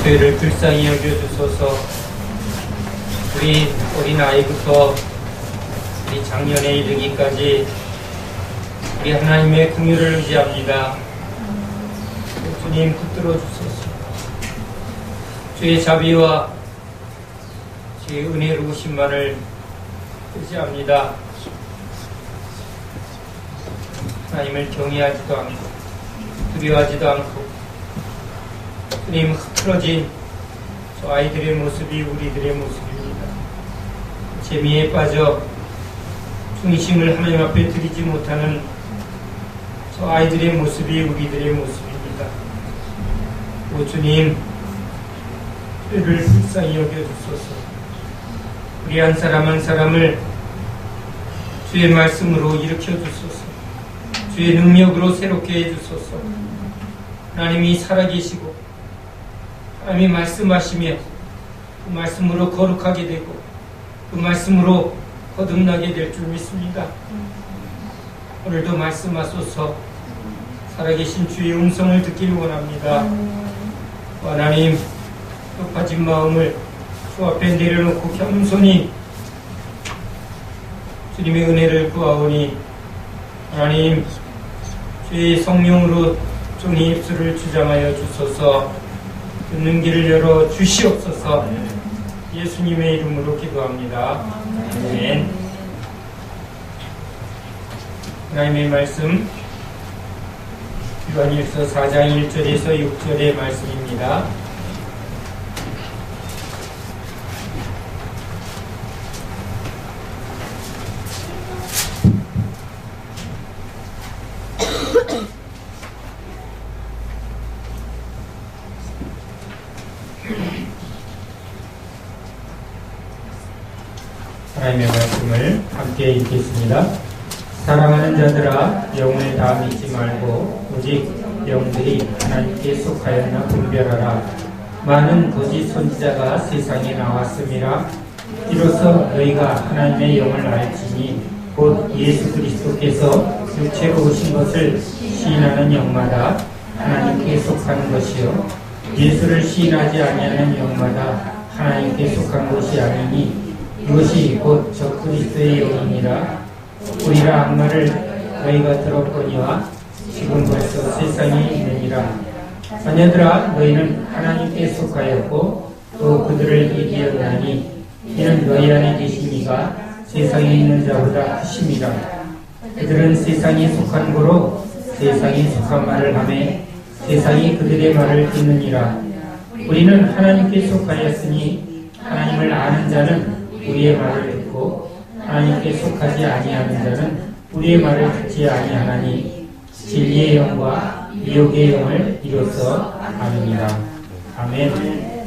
죄를 불쌍히 여겨주소서. 우리 어린아이부터 우리 작년에 이르기까지 우리 하나님의 긍휼을 의지합니다. 주님 붙들어 주소서. 주의 자비와 주의 은혜로우심만을 의지합니다. 하나님을 경외하지도 않고 두려워하지도 않고 주님 흐트러진 저 아이들의 모습이 우리들의 모습입니다. 재미에 빠져 중심을 하나님 앞에 드리지 못하는 저 아이들의 모습이 우리들의 모습입니다. 오 주님, 죄를 불쌍히 여겨주소서. 우리 한 사람 한 사람을 주의 말씀으로 일으켜주소서. 주의 능력으로 새롭게 해주소서. 하나님이 살아계시고 하나님이 말씀하시며 그 말씀으로 거룩하게 되고 그 말씀으로 거듭나게 될 줄 믿습니다. 오늘도 말씀하소서. 살아계신 주의 음성을 듣기를 원합니다. 하나님, 높아진 마음을 주 앞에 내려놓고 겸손히 주님의 은혜를 구하오니 하나님, 주의 성령으로 종이 입술을 주장하여 주소서. 듣는 길을 열어 주시옵소서. 예수님의 이름으로 기도합니다. 아멘. 하나님의 말씀 요한일서 4장 1절에서 6절의 말씀입니다. 하나님의 말씀을 함께 읽겠습니다. 사랑하는 자들아, 영을 다 믿지 말고 오직 영들이 하나님께 속하였나 분별하라. 많은 거짓 선지자가 세상에 나왔음이라. 이로써 너희가 하나님의 영을 알지니 곧 예수 그리스도께서 육체로 오신 것을 시인하는 영마다 하나님께 속하는 것이요 예수를 시인하지 아니하는 영마다 하나님께 속한 것이 아니니 이것이 곧 적그리스도의 영이니라. 우리라 악마를 너희가 들었거니와 지금 벌써 세상에 있느니라. 자녀들아, 너희는 하나님께 속하였고 또 그들을 이기었나니 이는 너희 안에 계신 이가 세상에 있는 자보다 크심이라. 그들은 세상에 속한 거로 세상에 속한 말을 하며 세상이 그들의 말을 듣느니라. 우리는 하나님께 속하였으니 하나님을 아는 자는 우리의 말을 듣고 하나님께 속하지 아니하는 자는 우리의 말을 듣지 아니하나니 진리의 영과 미혹의 영을 이로써 아느니라. 아멘.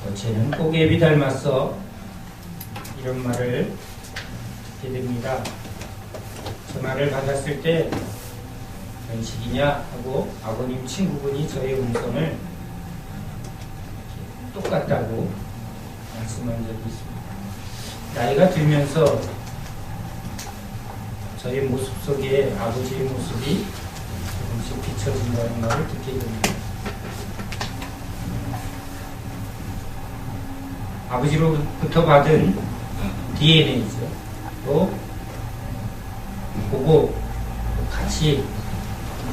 어제는 고개비 닮았어 이런 말을 듣게 됩니다. 저 말을 받았을 때 연식이냐 하고 아버님 친구분이 저의 음성을 똑같다고 말씀한 적이 있습니다. 나이가 들면서 저의 모습 속에 아버지의 모습이 조금씩 비춰진다는 말을 듣게 됩니다. 아버지로부터 받은 DNA죠. 또 보고 같이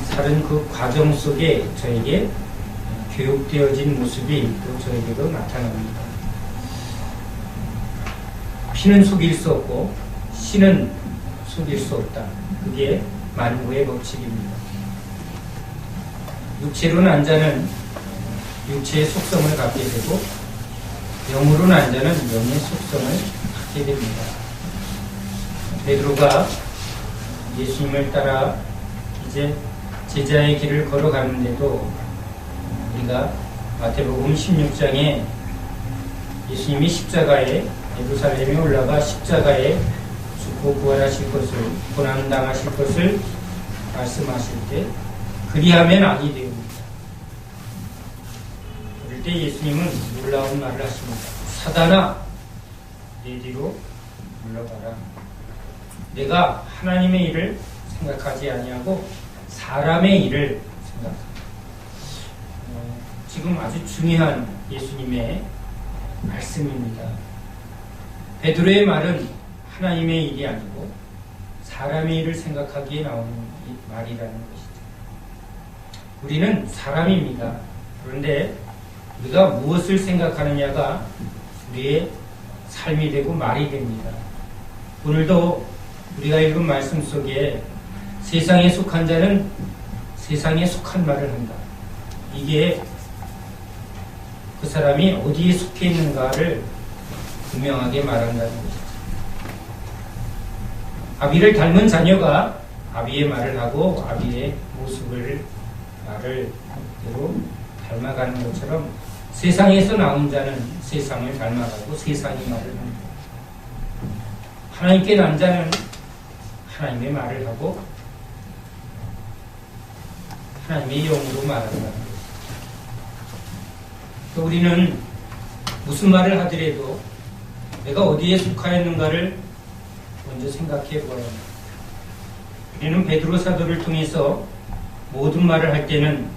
사는 그 과정 속에 저에게 교육되어진 모습이 또 저에게도 나타납니다. 피는 속일 수 없고 신은 속일 수 없다. 그게 만고의 법칙입니다. 육체로 난 자는 육체의 속성을 갖게 되고 영으로 난 자는 영의 속성을 갖게 됩니다. 베드로가 예수님을 따라 이제 제자의 길을 걸어가는데도 우리가 마태복음 16장에 예수님이 십자가에 예루살렘에 올라가 십자가에 죽고 부활하실 것을 고난당하실 것을 말씀하실 때 그리하면 악이 되옵니다. 그럴 때 예수님은 놀라운 말을 하십니다. 사단아, 내 뒤로 물러가라. 내가 하나님의 일을 생각하지 아니하고 사람의 일을 생각합니다. 지금 아주 중요한 예수님의 말씀입니다. 베드로의 말은 하나님의 일이 아니고 사람의 일을 생각하기에 나오는 말이라는 것이죠. 우리는 사람입니다. 그런데 우리가 무엇을 생각하느냐가 우리의 삶이 되고 말이 됩니다. 오늘도 우리가 읽은 말씀 속에 세상에 속한 자는 세상에 속한 말을 한다. 이게 그 사람이 어디에 속해 있는가를 분명하게 말한다는 것이죠. 아비를 닮은 자녀가 아비의 말을 하고 아비의 모습을 말을 대로 닮아가는 것처럼 세상에서 나온 자는 세상을 닮아가고 세상이 말을 합니다. 하나님께 난 자는 하나님의 말을 하고 하나님의 영으로 말한다는 것이죠. 우리는 무슨 말을 하더라도 내가 어디에 속하였는가를 먼저 생각해 보아야 합니다. 우리는 베드로 사도를 통해서 모든 말을 할 때는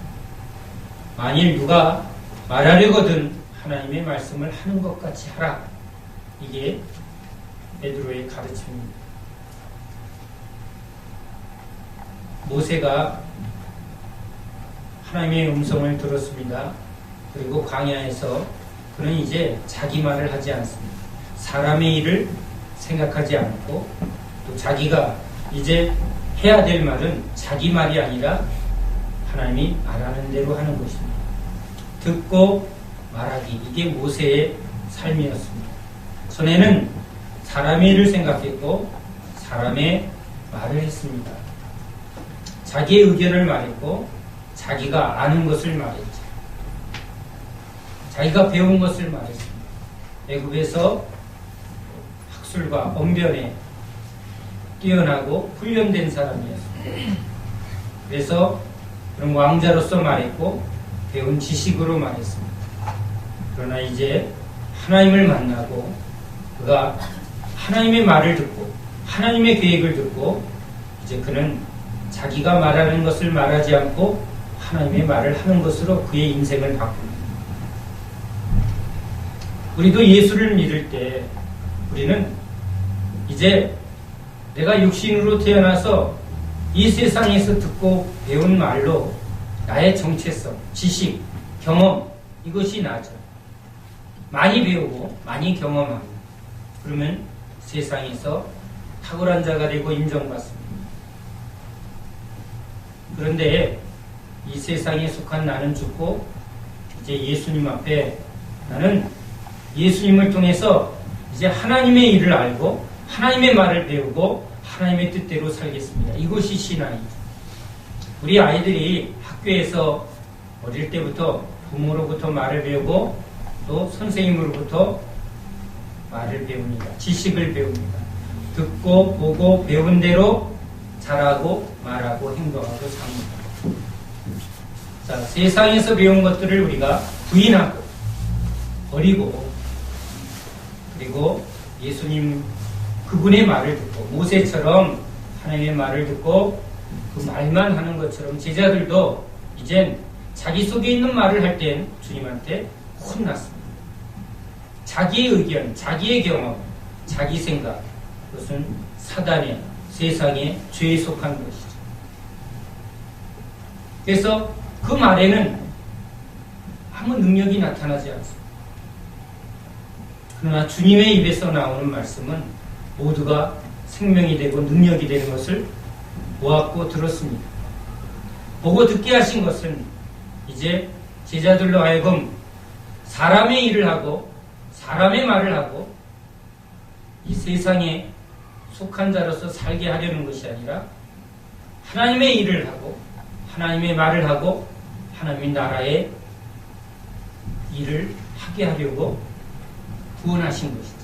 만일 누가 말하려거든 하나님의 말씀을 하는 것 같이 하라. 이게 베드로의 가르침입니다. 모세가 하나님의 음성을 들었습니다. 그리고 광야에서 그는 이제 자기 말을 하지 않습니다. 사람의 일을 생각하지 않고 또 자기가 이제 해야 될 말은 자기 말이 아니라 하나님이 말하는 대로 하는 것입니다. 듣고 말하기, 이게 모세의 삶이었습니다. 전에는 사람의 일을 생각했고 사람의 말을 했습니다. 자기의 의견을 말했고 자기가 아는 것을 말했죠. 자기가 배운 것을 말했습니다. 애굽에서 학술과 언변에 뛰어나고 훈련된 사람이었습니다. 그래서 그런 왕자로서 말했고 배운 지식으로 말했습니다. 그러나 이제 하나님을 만나고 그가 하나님의 말을 듣고 하나님의 계획을 듣고 이제 그는 자기가 말하는 것을 말하지 않고 하나님의 말을 하는 것으로 그의 인생을 바꿉니다. 우리도 예수를 믿을 때 우리는 이제 내가 육신으로 태어나서 이 세상에서 듣고 배운 말로 나의 정체성, 지식, 경험 이것이 나죠. 많이 배우고 많이 경험하고 그러면 세상에서 탁월한 자가 되고 인정받습니다. 그런데 이 세상에 속한 나는 죽고 이제 예수님 앞에 나는 예수님을 통해서 이제 하나님의 일을 알고 하나님의 말을 배우고 하나님의 뜻대로 살겠습니다. 이것이 신앙이죠. 우리 아이들이 학교에서 어릴 때부터 부모로부터 말을 배우고 또 선생님으로부터 말을 배웁니다. 지식을 배웁니다. 듣고 보고 배운 대로 잘하고 말하고 행동하고 삽니다. 자, 세상에서 배운 것들을 우리가 부인하고 버리고 그리고 예수님 그분의 말을 듣고 모세처럼 하나님의 말을 듣고 그 말만 하는 것처럼 제자들도 이젠 자기 속에 있는 말을 할 땐 주님한테 혼났습니다. 자기의 의견, 자기의 경험, 자기 생각 그것은 사단의 세상의 죄에 속한 것이죠. 그래서 그 말에는 아무 능력이 나타나지 않습니다. 그러나 주님의 입에서 나오는 말씀은 모두가 생명이 되고 능력이 되는 것을 보았고 들었습니다. 보고 듣게 하신 것은 이제 제자들로 하여금 사람의 일을 하고 사람의 말을 하고 이 세상에 속한 자로서 살게 하려는 것이 아니라 하나님의 일을 하고 하나님의 말을 하고 하나님의 나라의 일을 하게 하려고 구원하신 것이죠.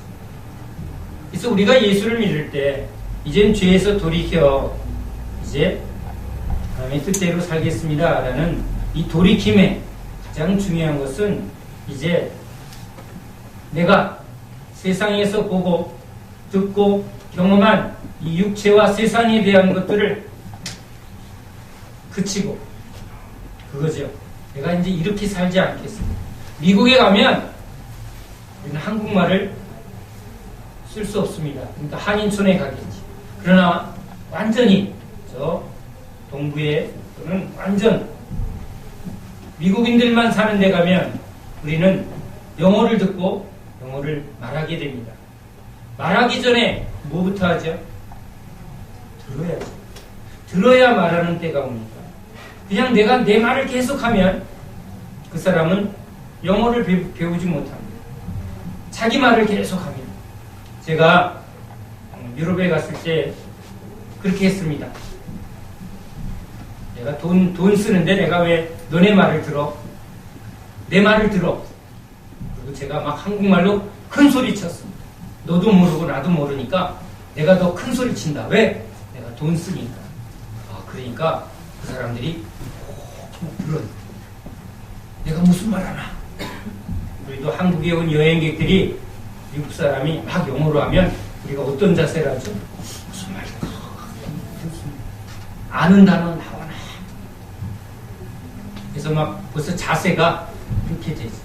그래서 우리가 예수를 믿을 때 이젠 죄에서 돌이켜 이제 하나님의 뜻대로 살겠습니다 라는 이 돌이킴의 가장 중요한 것은 이제 내가 세상에서 보고 듣고 경험한 이 육체와 세상에 대한 것들을 그치고 그거죠. 내가 이제 이렇게 살지 않겠습니다. 미국에 가면 우리는 한국말을 쓸 수 없습니다. 그러니까 한인촌에 가겠지. 그러나 완전히 저 동부에 또는 완전 미국인들만 사는 데 가면 우리는 영어를 듣고 영어를 말하게 됩니다. 말하기 전에 뭐부터 하죠? 들어야죠. 들어야 말하는 때가 옵니다. 그냥 내가 내 말을 계속하면 그 사람은 영어를 배우지 못합니다. 자기 말을 계속합니다. 제가 유럽에 갔을 때 그렇게 했습니다. 내가 돈 쓰는데 내가 왜 너네 말을 들어? 내 말을 들어. 그리고 제가 막 한국말로 큰 소리 쳤습니다. 너도 모르고 나도 모르니까 내가 더 큰 소리 친다. 왜? 내가 돈 쓰니까. 그러니까 그 사람들이 들어요. 내가 무슨 말 하나? 우리도 한국에 온 여행객들이 미국 사람이 막 영어로 하면 우리가 어떤 자세를 하죠? 무슨 말일까? 아는 단어 나와나? 그래서 막 벌써 자세가 그렇게 되죠.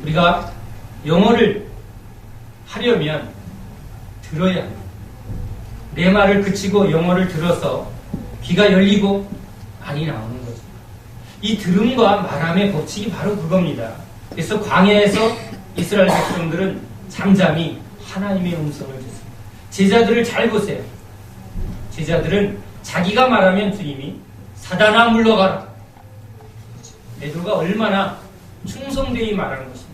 우리가 영어를 하려면 들어야 합니다. 내 말을 그치고 영어를 들어서 귀가 열리고 많이 나오는 거죠. 이 들음과 말함의 법칙이 바로 그겁니다. 그래서 광야에서 이스라엘 백성들은 잠잠히 하나님의 음성을 듣습니다. 제자들을 잘 보세요. 제자들은 자기가 말하면 주님이 사단아 물러가라. 베드로가 얼마나 충성되이 말하는 것입니다.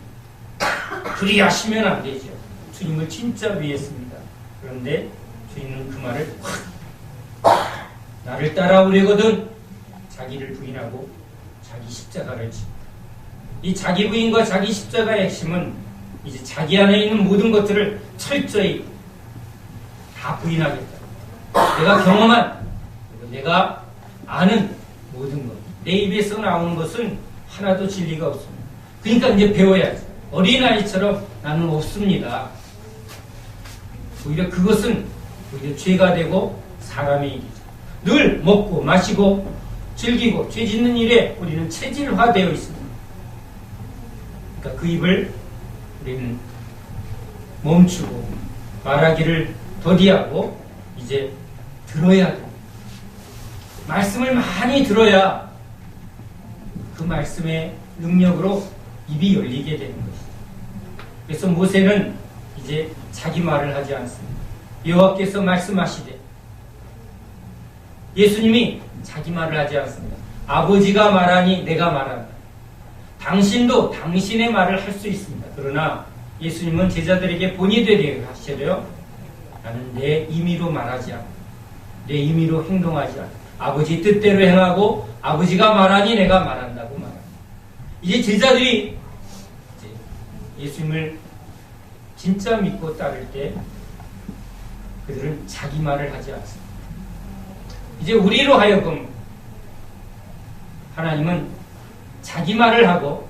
그리하시면 안 되죠. 주님을 진짜 위했습니다. 그런데 주님은 그 말을 확 나를 따라오려거든 자기를 부인하고 자기 십자가를 지. 이 자기 부인과 자기 십자가의 핵심은 이제 자기 안에 있는 모든 것들을 철저히 다 부인하겠다. 내가 경험한, 내가 아는 모든 것, 내 입에서 나오는 것은 하나도 진리가 없습니다. 그러니까 이제 배워야지. 어린아이처럼 나는 없습니다. 오히려 그것은 오히려 죄가 되고 사람의 일이죠. 늘 먹고 마시고 즐기고 죄 짓는 일에 우리는 체질화되어 있습니다. 그러니까 그 입을 우리는 멈추고 말하기를 더디하고 이제 들어야 됩니다. 말씀을 많이 들어야 그 말씀의 능력으로 입이 열리게 되는 것이죠. 그래서 모세는 이제 자기 말을 하지 않습니다. 여호와께서 말씀하시되 예수님이 자기 말을 하지 않습니다. 아버지가 말하니 내가 말한다. 당신도 당신의 말을 할 수 있습니다. 그러나 예수님은 제자들에게 본이 되게 하시려요. 나는 내 임의로 말하지 않고 내 임의로 행동하지 않고 아버지 뜻대로 행하고 아버지가 말하니 내가 말한다고 말합니다. 이제 제자들이 예수님을 진짜 믿고 따를 때 그들은 자기 말을 하지 않습니다. 이제 우리로 하여금 하나님은 자기 말을 하고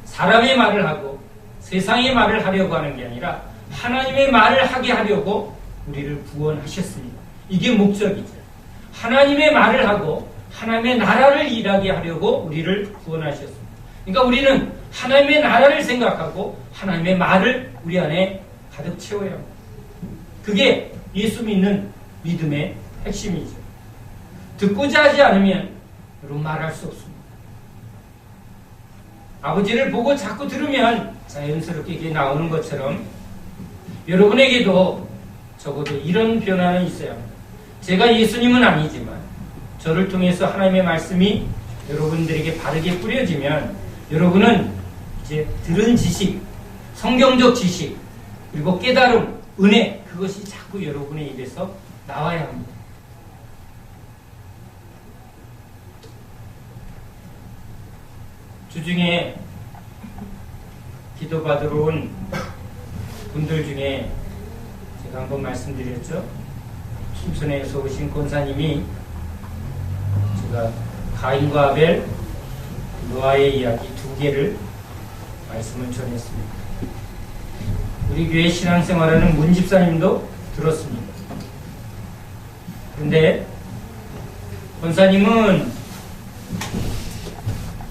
사람의 말을 하고 세상의 말을 하려고 하는 게 아니라 하나님의 말을 하게 하려고 우리를 구원하셨습니다. 이게 목적이죠. 하나님의 말을 하고 하나님의 나라를 일하게 하려고 우리를 구원하셨습니다. 그러니까 우리는 하나님의 나라를 생각하고 하나님의 말을 우리 안에 가득 채워야 합니다. 그게 예수 믿는 믿음의 핵심이죠. 듣고자 하지 않으면 여러분 말할 수 없습니다. 아버지를 보고 자꾸 들으면 자연스럽게 이게 나오는 것처럼 여러분에게도 적어도 이런 변화는 있어야 합니다. 제가 예수님은 아니지만 저를 통해서 하나님의 말씀이 여러분들에게 바르게 뿌려지면 여러분은 이제 들은 지식, 성경적 지식, 그리고 깨달음, 은혜, 그것이 자꾸 여러분의 입에서 나와야 합니다. 주중에 기도받으러 온 분들 중에 제가 한번 말씀드렸죠. 춘천에서 오신 권사님이 제가 가인과 아벨, 노아의 이야기 2개를 말씀을 전했습니다. 우리 교회 신앙생활하는 문 집사님도 들었습니다. 그런데 권사님은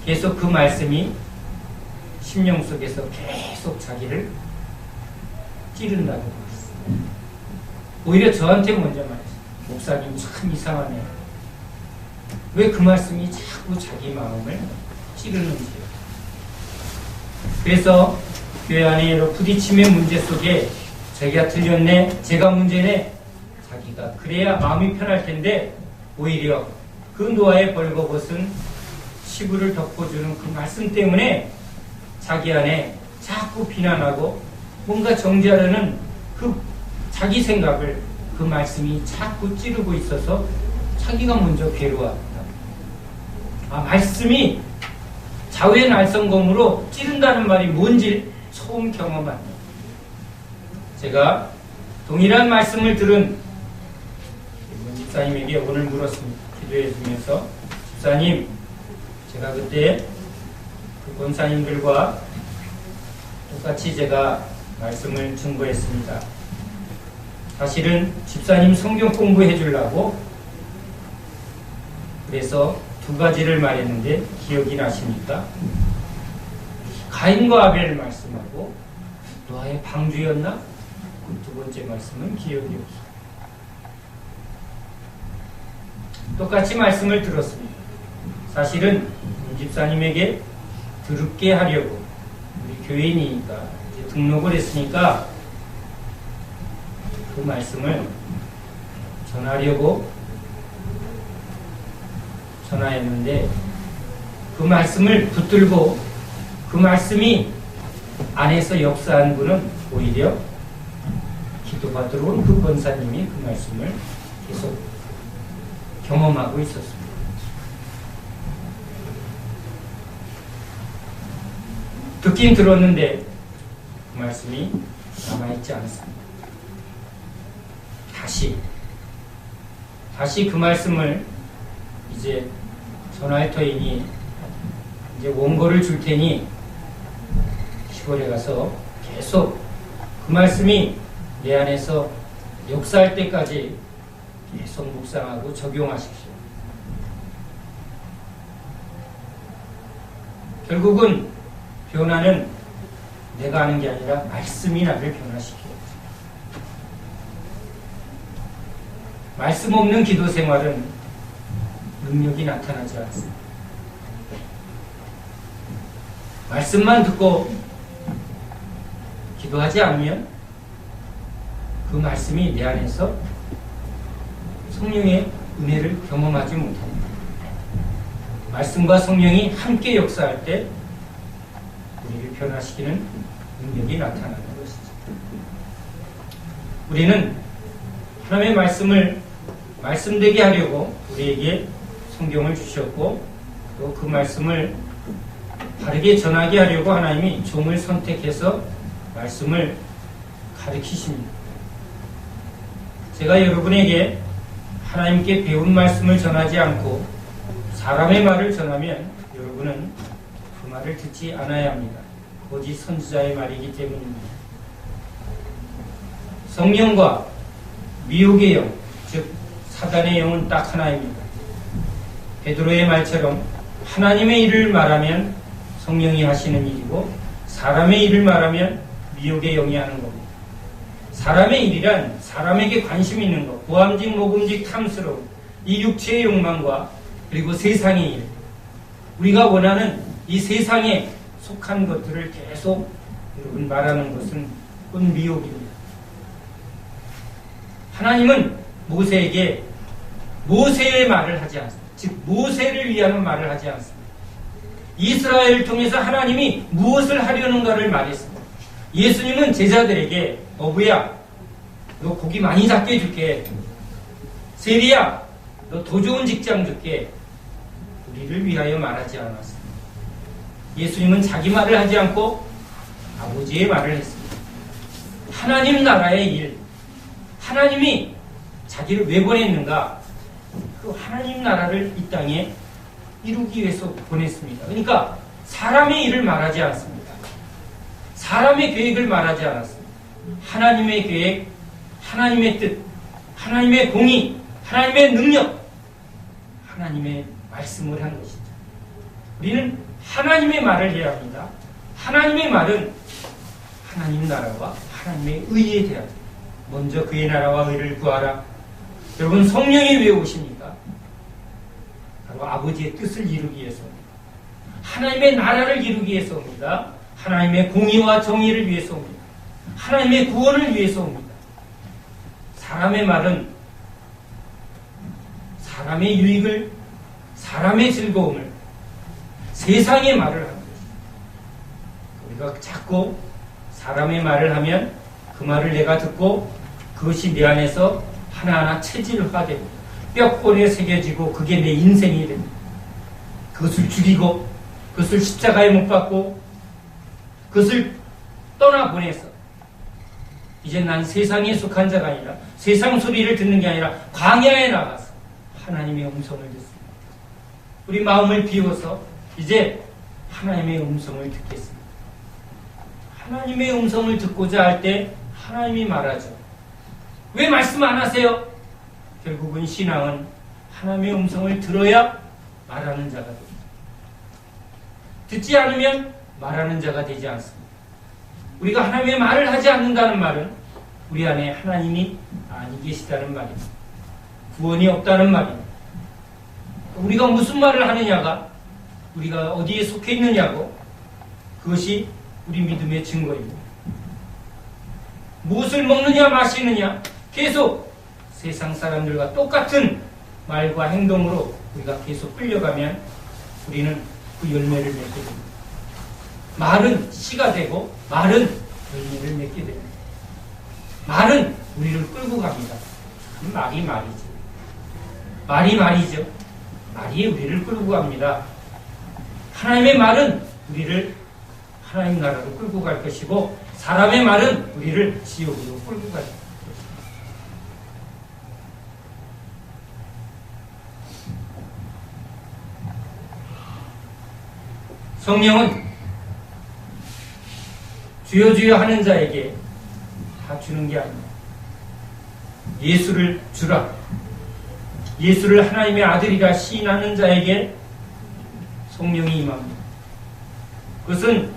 계속 그 말씀이 심령 속에서 계속 자기를 찌른다고 그랬어요. 오히려 저한테 먼저 말했어요. 목사님 참 이상하네요. 왜 그 말씀이 자꾸 자기 마음을 찌르는지요. 그래서 교회 안에 여러 부딪힘의 문제 속에 자기가 틀렸네, 제가 문제네, 자기가 그래야 마음이 편할 텐데 오히려 그 노아의 벌거벗은 시부를 덮어주는 그 말씀 때문에 자기 안에 자꾸 비난하고 뭔가 정죄하려는 그 자기 생각을 그 말씀이 자꾸 찌르고 있어서 자기가 먼저 괴로워합니다. 말씀이 좌우의 날성검으로 찌른다는 말이 뭔지 처음 경험합니다. 제가 동일한 말씀을 들은 집사님에게 오늘 물었습니다. 기도해 주면서, 집사님, 제가 그때 그 권사님들과 똑같이 제가 말씀을 증거했습니다. 사실은 집사님 성경 공부해 주려고 그래서 2가지를 말했는데 기억이 나십니까? 가인과 아벨 말씀하고 노아의 방주였나? 그 2번째 말씀은 기억이 없어요. 똑같이 말씀을 들었습니다. 사실은 집사님에게 들을게 하려고, 우리 교인이니까 이제 등록을 했으니까 그 말씀을 전하려고 전화했는데 그 말씀을 붙들고 그 말씀이 안에서 역사한 분은 오히려 기도받으러 온 그 권사님이 그 말씀을 계속 경험하고 있었습니다. 듣긴 들었는데 그 말씀이 남아있지 않습니다. 다시 그 말씀을 이제 전화할 터이니 이제 원고를 줄 테니 시골에 가서 계속 그 말씀이 내 안에서 역사할 때까지 계속 묵상하고 적용하십시오. 결국은 변화는 내가 하는 게 아니라 말씀이 나를 변화시켜요. 말씀 없는 기도 생활은 능력이 나타나지 않습니다. 말씀만 듣고 기도하지 않으면 그 말씀이 내 안에서 성령의 은혜를 경험하지 못합니다. 말씀과 성령이 함께 역사할 때 우리를 변화시키는 능력이 나타나는 것이죠. 우리는 하나님의 말씀을 말씀되게 하려고 우리에게 성경을 주셨고, 또 그 말씀을 바르게 전하게 하려고 하나님이 종을 선택해서 말씀을 가르치십니다. 제가 여러분에게 하나님께 배운 말씀을 전하지 않고 사람의 말을 전하면 여러분은 그 말을 듣지 않아야 합니다. 거짓 선지자의 말이기 때문입니다. 성령과 미혹의 영, 즉 사단의 영은 딱 하나입니다. 베드로의 말처럼 하나님의 일을 말하면 성령이 하시는 일이고, 사람의 일을 말하면 미혹의 영이 하는 겁니다. 사람의 일이란 사람에게 관심 있는 것, 고함직 모금직 탐스러움, 이 육체의 욕망과 그리고 세상의 일, 우리가 원하는 이 세상에 속한 것들을 계속 여러분 말하는 것은 곧 미혹입니다. 하나님은 모세에게 모세의 말을 하지 않습니다. 즉 모세를 위하는 말을 하지 않습니다. 이스라엘을 통해서 하나님이 무엇을 하려는가를 말했습니다. 예수님은 제자들에게 어부야, 너 고기 많이 잡게 해줄게. 세리야, 너 더 좋은 직장 줄게. 우리를 위하여 말하지 않았습니다. 예수님은 자기 말을 하지 않고 아버지의 말을 했습니다. 하나님 나라의 일, 하나님이 자기를 왜 보냈는가? 그 하나님 나라를 이 땅에 이루기 위해서 보냈습니다. 그러니까 사람의 일을 말하지 않습니다. 사람의 계획을 말하지 않았습니다. 하나님의 계획, 하나님의 뜻, 하나님의 공의, 하나님의 능력, 하나님의 말씀을 한 것이죠. 우리는 하나님의 말을 해야 합니다. 하나님의 말은 하나님 나라와 하나님의 의에 대하여 먼저 그의 나라와 의를 구하라. 여러분, 성령이 왜 오십니까? 바로 아버지의 뜻을 이루기 위해서 옵니다. 하나님의 나라를 이루기 위해서 옵니다. 하나님의 공의와 정의를 위해서 옵니다. 하나님의 구원을 위해서 옵니다. 사람의 말은 사람의 유익을, 사람의 즐거움을, 세상의 말을 하는 것입니다. 우리가 자꾸 사람의 말을 하면 그 말을 내가 듣고 그것이 내 안에서 하나하나 체질화되고 뼈골에 새겨지고 그게 내 인생이 됩니다. 그것을 죽이고 그것을 십자가에 못 박고 그것을 떠나보내서 이제 난 세상에 속한 자가 아니라 세상 소리를 듣는 게 아니라 광야에 나가서 하나님의 음성을 듣습니다. 우리 마음을 비워서 이제 하나님의 음성을 듣겠습니다. 하나님의 음성을 듣고자 할 때 하나님이 말하죠. 왜 말씀 안 하세요? 결국은 신앙은 하나님의 음성을 들어야 말하는 자가 됩니다. 듣지 않으면 말하는 자가 되지 않습니다. 우리가 하나님의 말을 하지 않는다는 말은 우리 안에 하나님이 아니 계시다는 말입니다. 구원이 없다는 말입니다. 우리가 무슨 말을 하느냐가 우리가 어디에 속해 있느냐고, 그것이 우리 믿음의 증거입니다. 무엇을 먹느냐 마시느냐 계속 세상 사람들과 똑같은 말과 행동으로 우리가 계속 끌려가면 우리는 그 열매를 맺게 됩니다. 말은 씨가 되고 말은 열매를 맺게 됩니다. 말은 우리를 끌고 갑니다. 말이 말이죠. 말이 말이죠. 말이 우리를 끌고 갑니다. 하나님의 말은 우리를 하나님 나라로 끌고 갈 것이고 사람의 말은 우리를 지옥으로 끌고 갈 것입니다. 성령은 주여 주여 하는 자에게 다 주는 게 아닙니다. 예수를 주라. 예수를 하나님의 아들이라 시인하는 자에게 성령이 임합니다. 그것은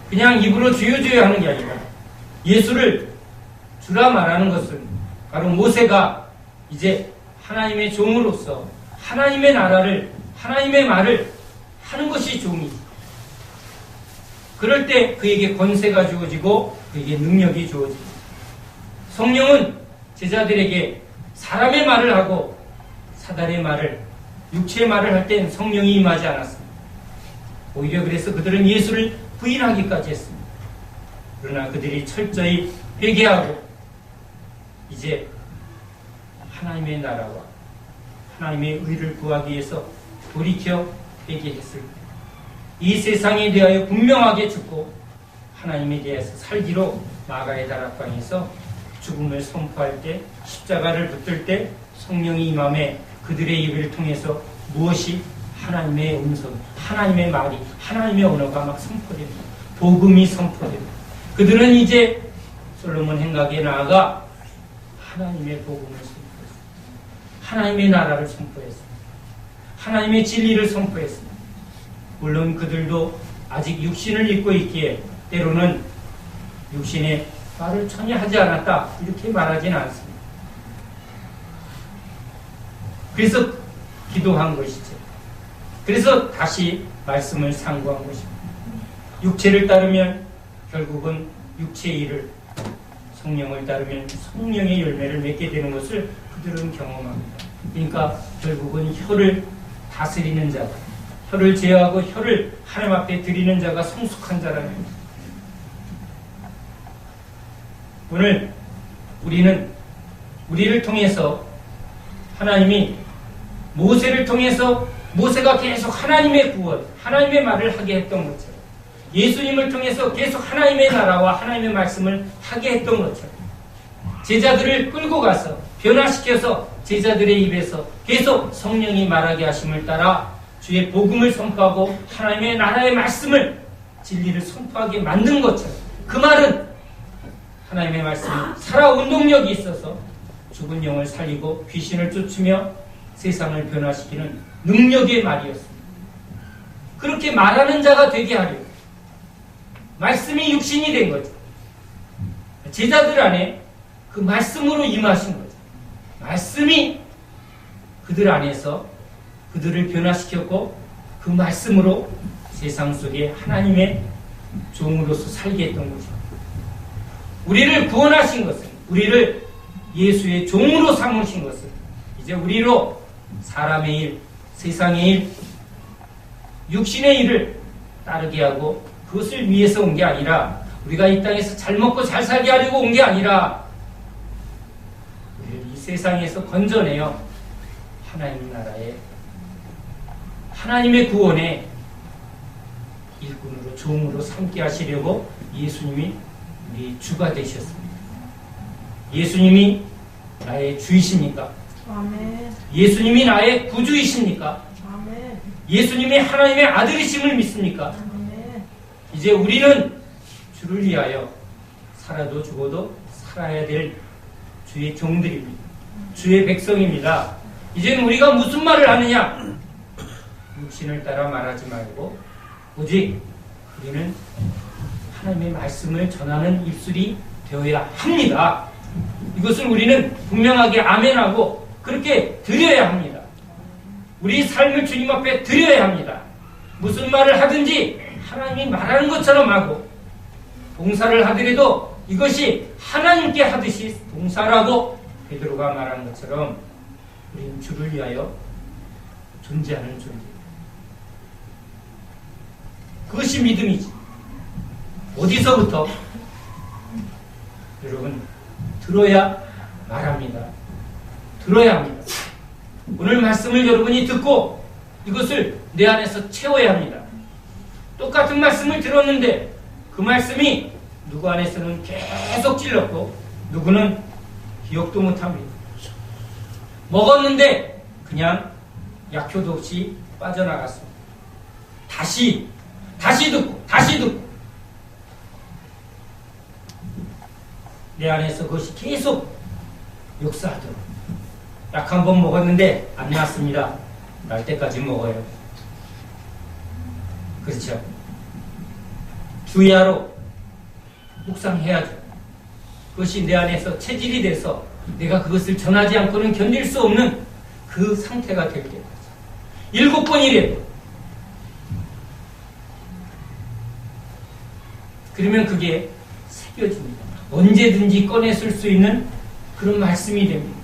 그냥 입으로 주여 주여 하는 게 아니라 예수를 주라 말하는 것은 바로 모세가 이제 하나님의 종으로서 하나님의 나라를, 하나님의 말을 하는 것이 종이지. 그럴 때 그에게 권세가 주어지고 그에게 능력이 주어집니다. 성령은 제자들에게 사람의 말을 하고 사단의 말을, 육체의 말을 할 땐 성령이 임하지 않았습니다. 오히려 그래서 그들은 예수를 부인하기까지 했습니다. 그러나 그들이 철저히 회개하고 이제 하나님의 나라와 하나님의 의를 구하기 위해서 돌이켜 회개했을 때 이 세상에 대하여 분명하게 죽고 하나님에 대해서 살기로 마가의 다락방에서 죽음을 선포할 때, 십자가를 붙들 때 성령이 임함에 그들의 입을 통해서 무엇이 하나님의 음성, 하나님의 말이, 하나님의 언어가 막 선포됩니다. 복음이 선포됩니다. 그들은 이제 솔로몬 행각에 나아가 하나님의 복음을 선포했습니다. 하나님의 나라를 선포했습니다. 하나님의 진리를 선포했습니다. 물론 그들도 아직 육신을 입고 있기에 때로는 육신의 말을 전혀 하지 않았다 이렇게 말하지는 않습니다. 그래서 기도한 것이죠. 그래서 다시 말씀을 상고한 것입니다. 육체를 따르면 결국은 육체의 일을, 성령을 따르면 성령의 열매를 맺게 되는 것을 그들은 경험합니다. 그러니까 결국은 혀를 다스리는 자가, 혀를 제어하고 혀를 하나님 앞에 드리는 자가 성숙한 자라는 겁니다. 오늘 우리는 우리를 통해서 하나님이 모세를 통해서 모세가 계속 하나님의 구원, 하나님의 말을 하게 했던 것처럼 예수님을 통해서 계속 하나님의 나라와 하나님의 말씀을 하게 했던 것처럼 제자들을 끌고 가서 변화시켜서 제자들의 입에서 계속 성령이 말하게 하심을 따라 주의 복음을 선포하고 하나님의 나라의 말씀을, 진리를 선포하게 만든 것처럼 그 말은 하나님의 말씀이 살아온 동력이 있어서 죽은 영을 살리고 귀신을 쫓으며 세상을 변화시키는 능력의 말이었습니다. 그렇게 말하는 자가 되게 하려고 말씀이 육신이 된 거죠. 제자들 안에 그 말씀으로 임하신 거죠. 말씀이 그들 안에서 그들을 변화시켰고 그 말씀으로 세상 속에 하나님의 종으로서 살게 했던 거죠. 우리를 구원하신 것은, 우리를 예수의 종으로 삼으신 것은 이제 우리로 사람의 일, 세상의 일, 육신의 일을 따르게 하고 그것을 위해서 온 게 아니라, 우리가 이 땅에서 잘 먹고 잘 살게 하려고 온 게 아니라 우리를 이 세상에서 건져내어 하나님 나라에, 하나님의 구원에 일꾼으로, 종으로 삼게 하시려고 예수님이 우리 주가 되셨습니다. 예수님이 나의 주이십니까? 아멘. 예수님이 나의 구주이십니까? 아멘. 예수님이 하나님의 아들이심을 믿습니까? 아멘. 이제 우리는 주를 위하여 살아도 죽어도 살아야 될 주의 종들입니다. 주의 백성입니다. 이제는 우리가 무슨 말을 하느냐? 육신을 따라 말하지 말고 오직 우리는 하나님의 말씀을 전하는 입술이 되어야 합니다. 이것을 우리는 분명하게 아멘하고 그렇게 드려야 합니다. 우리 삶을 주님 앞에 드려야 합니다. 무슨 말을 하든지 하나님이 말하는 것처럼 하고, 봉사를 하더라도 이것이 하나님께 하듯이 봉사라고 베드로가 말한 것처럼 우리는 주를 위하여 존재하는 존재입니다. 그것이 믿음이지. 어디서부터? 여러분, 들어야 말합니다. 들어야 합니다. 오늘 말씀을 여러분이 듣고 이것을 내 안에서 채워야 합니다. 똑같은 말씀을 들었는데 그 말씀이 누구 안에서는 계속 찔렀고 누구는 기억도 못합니다. 먹었는데 그냥 약효도 없이 빠져나갔습니다. 다시 듣고 내 안에서 그것이 계속 역사하도록. 약 한 번 먹었는데 안 났습니다. 날 때까지 먹어요. 그렇죠? 주야로 묵상해야죠. 그것이 내 안에서 체질이 돼서 내가 그것을 전하지 않고는 견딜 수 없는 그 상태가 될 때까지 7번이래도, 그러면 그게 새겨집니다. 언제든지 꺼내 쓸 수 있는 그런 말씀이 됩니다.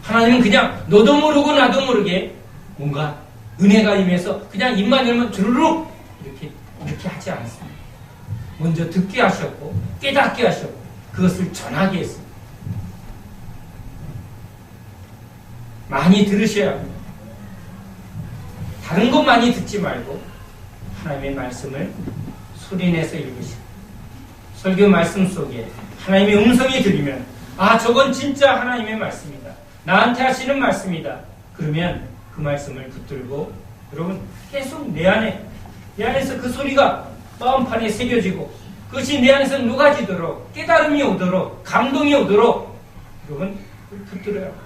하나님은 그냥 너도 모르고 나도 모르게 뭔가 은혜가 임해서 그냥 입만 열면 주르륵 이렇게 하지 않습니다. 먼저 듣게 하셨고 깨닫게 하셨고 그것을 전하게 했습니다. 많이 들으셔야 합니다. 다른 것 많이 듣지 말고 하나님의 말씀을 소리내서 읽으시고, 설교 말씀 속에 하나님의 음성이 들리면 아, 저건 진짜 하나님의 말씀이다, 나한테 하시는 말씀이다. 그러면 그 말씀을 붙들고 여러분 계속 내 안에서 그 소리가 마음판에 새겨지고 그것이 내 안에서 녹아지도록, 깨달음이 오도록, 감동이 오도록 여러분 붙들어야 합니다.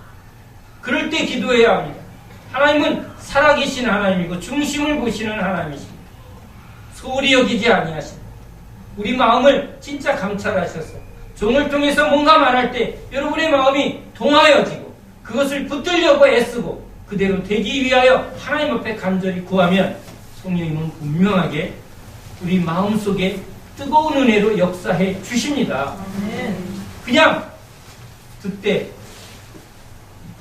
그럴 때 기도해야 합니다. 하나님은 살아계신 하나님이고 중심을 보시는 하나님이십니다. 소홀히 여기지 아니하십니다. 우리 마음을 진짜 감찰하셔서 종을 통해서 뭔가 말할 때 여러분의 마음이 동하여지고 그것을 붙들려고 애쓰고 그대로 되기 위하여 하나님 앞에 간절히 구하면 성령님은 분명하게 우리 마음속에 뜨거운 은혜로 역사해 주십니다. 그냥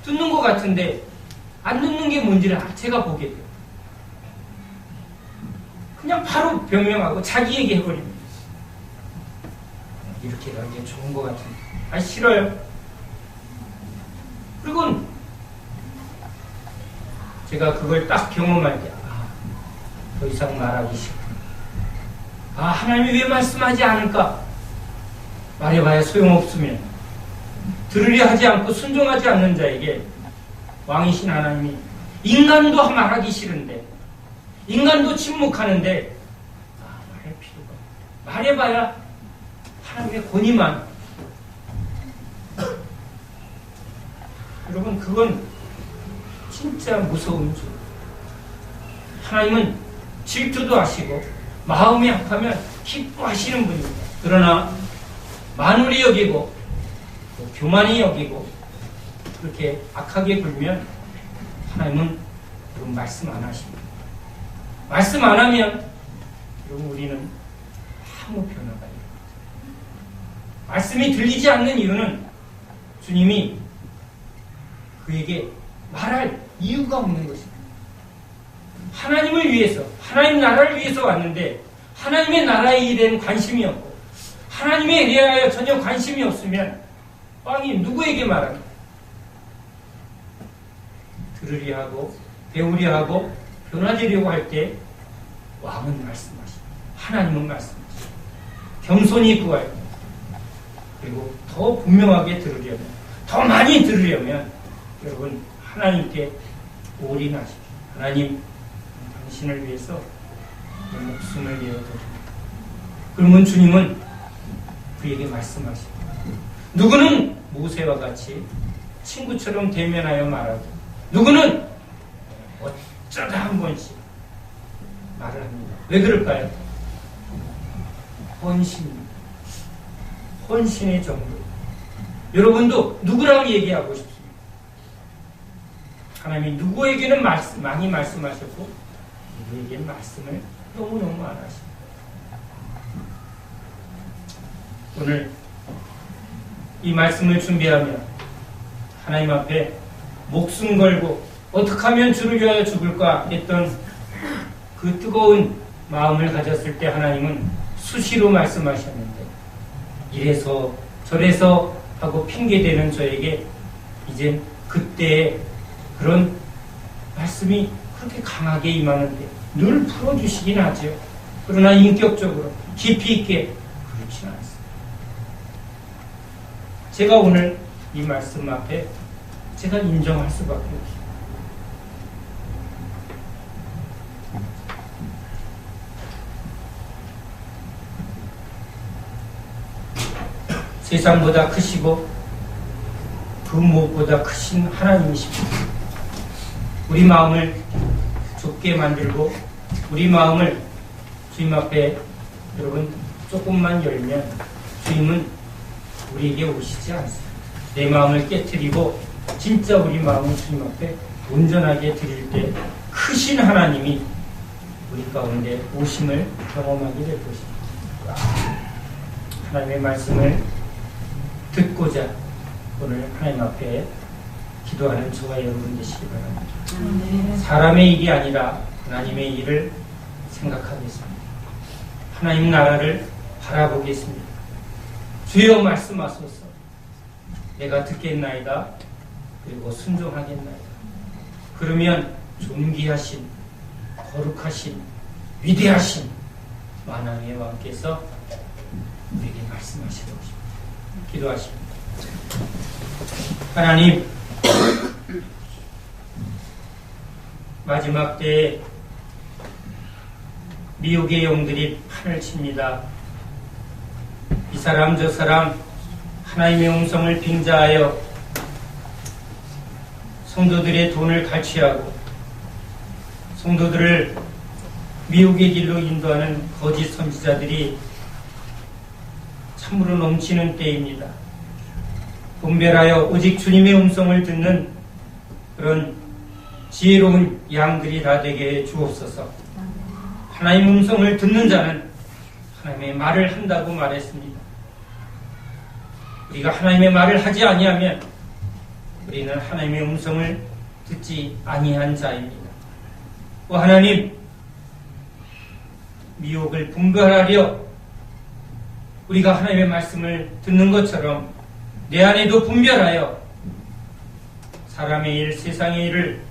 듣는 것 같은데 안 듣는 게 뭔지를 제가 보게 돼요. 그냥 바로 변명하고 자기에게 해버립니다. 이렇게 하는 게 좋은 것 같은데 싫어요. 그리고 제가 그걸 딱 경험할 때 더 이상 말하기 싫구나. 하나님이 왜 말씀하지 않을까? 말해봐야 소용없으면 들으려 하지 않고 순종하지 않는 자에게 왕이신 하나님이 인간도 말하기 싫은데, 인간도 침묵하는데 말할 필요가 없다. 말해봐야 하나님의 권위만 여러분, 그건 진짜 무서운 줄. 하나님은 질투도 하시고 마음이 아프면 기뻐하시는 분입니다. 그러나 만울이 여기고 또 교만이 여기고 그렇게 악하게 굴면 하나님은 여러분 말씀 안 하십니다. 말씀 안 하면 여러분 우리는 아무 변화가 없어요. 말씀이 들리지 않는 이유는 주님이 그에게 말할 이유가 없는 것입니다. 하나님을 위해서, 하나님 나라를 위해서 왔는데 하나님의 나라의 일에는 관심이 없고 하나님의 일에 대하여 전혀 관심이 없으면 왕이 누구에게 말합니까? 들으려 하고 배우려 하고 변화되려고 할 때 왕은 말씀하시고 하나님은 말씀하시고 겸손히 구하여 그리고 더 분명하게 들으려면 더 많이 들으려면 여러분 하나님께 올인하십시오. 하나님 당신을 위해서 내 목숨을 내어드립니다. 그러면 주님은 그에게 말씀하시고 누구는 모세와 같이 친구처럼 대면하여 말하고 누구는 어쩌다 한 번씩 말을 합니다. 왜 그럴까요? 헌신입니다. 헌신의 정도. 여러분도 누구라고 얘기하고 싶습니까? 하나님이 누구에게는 많이 말씀하셨고 누구에게는 말씀을 너무너무 안 하십니다. 오늘 이 말씀을 준비하며 하나님 앞에 목숨 걸고 어떻게 하면 주를 위하여 죽을까 했던 그 뜨거운 마음을 가졌을 때 하나님은 수시로 말씀하셨는데 이래서 저래서 하고 핑계대는 저에게 이제 그때의 그런 말씀이 그렇게 강하게 임하는데 늘 풀어주시긴 하죠. 그러나 인격적으로 깊이 있게 그렇지는 않습니다. 제가 오늘 이 말씀 앞에 제가 인정할 수밖에 없습니다. 세상보다 크시고 그 무엇보다 크신 하나님이십니다. 우리 마음을 좁게 만들고 우리 마음을 주님 앞에 여러분 조금만 열면 주님은 우리에게 오시지 않습니다. 내 마음을 깨트리고 진짜 우리 마음을 주님 앞에 온전하게 드릴 때 크신 하나님이 우리 가운데 오심을 경험하게 될 것입니다. 하나님의 말씀을 듣고자 오늘 하나님 앞에 기도하는 저와 여러분 되시기 바랍니다. 사람의 일이 아니라 하나님의 일을 생각하겠습니다. 하나님 나라를 바라보겠습니다. 주여 말씀하소서. 내가 듣겠나이다. 그리고 순종하겠나이다. 그러면 존귀하신 거룩하신 위대하신 만왕의 왕께서 우리에게 말씀하시고 싶습니다. 기도하십니다. 하나님, 마지막 때에 미혹의 영들이 판을 칩니다. 이 사람 저 사람 하나님의 음성을 빙자하여 성도들의 돈을 갈취하고 성도들을 미혹의 길로 인도하는 거짓 선지자들이 참으로 넘치는 때입니다. 분별하여 오직 주님의 음성을 듣는 그런 지혜로운 양들이 다 되게 해 주옵소서. 하나님의 음성을 듣는 자는 하나님의 말을 한다고 말했습니다. 우리가 하나님의 말을 하지 아니하면 우리는 하나님의 음성을 듣지 아니한 자입니다. 오 하나님, 미혹을 분별하려 우리가 하나님의 말씀을 듣는 것처럼 내 안에도 분별하여 사람의 일, 세상의 일을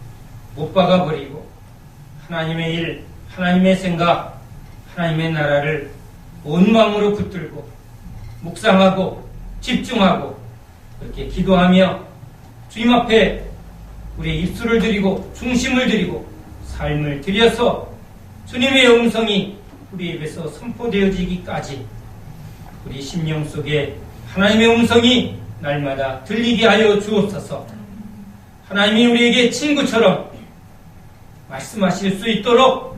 못 박아버리고 하나님의 일, 하나님의 생각, 하나님의 나라를 온 마음으로 붙들고 묵상하고 집중하고 그렇게 기도하며 주님 앞에 우리의 입술을 드리고 중심을 드리고 삶을 드려서 주님의 음성이 우리 입에서 선포되어지기까지 우리 심령 속에 하나님의 음성이 날마다 들리게 하여 주옵소서. 하나님이 우리에게 친구처럼 말씀하실 수 있도록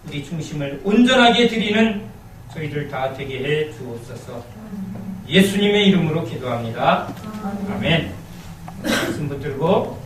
우리 중심을 온전하게 드리는 저희들 다 되게 해 주옵소서. 예수님의 이름으로 기도합니다. 아멘. 말씀 붙들고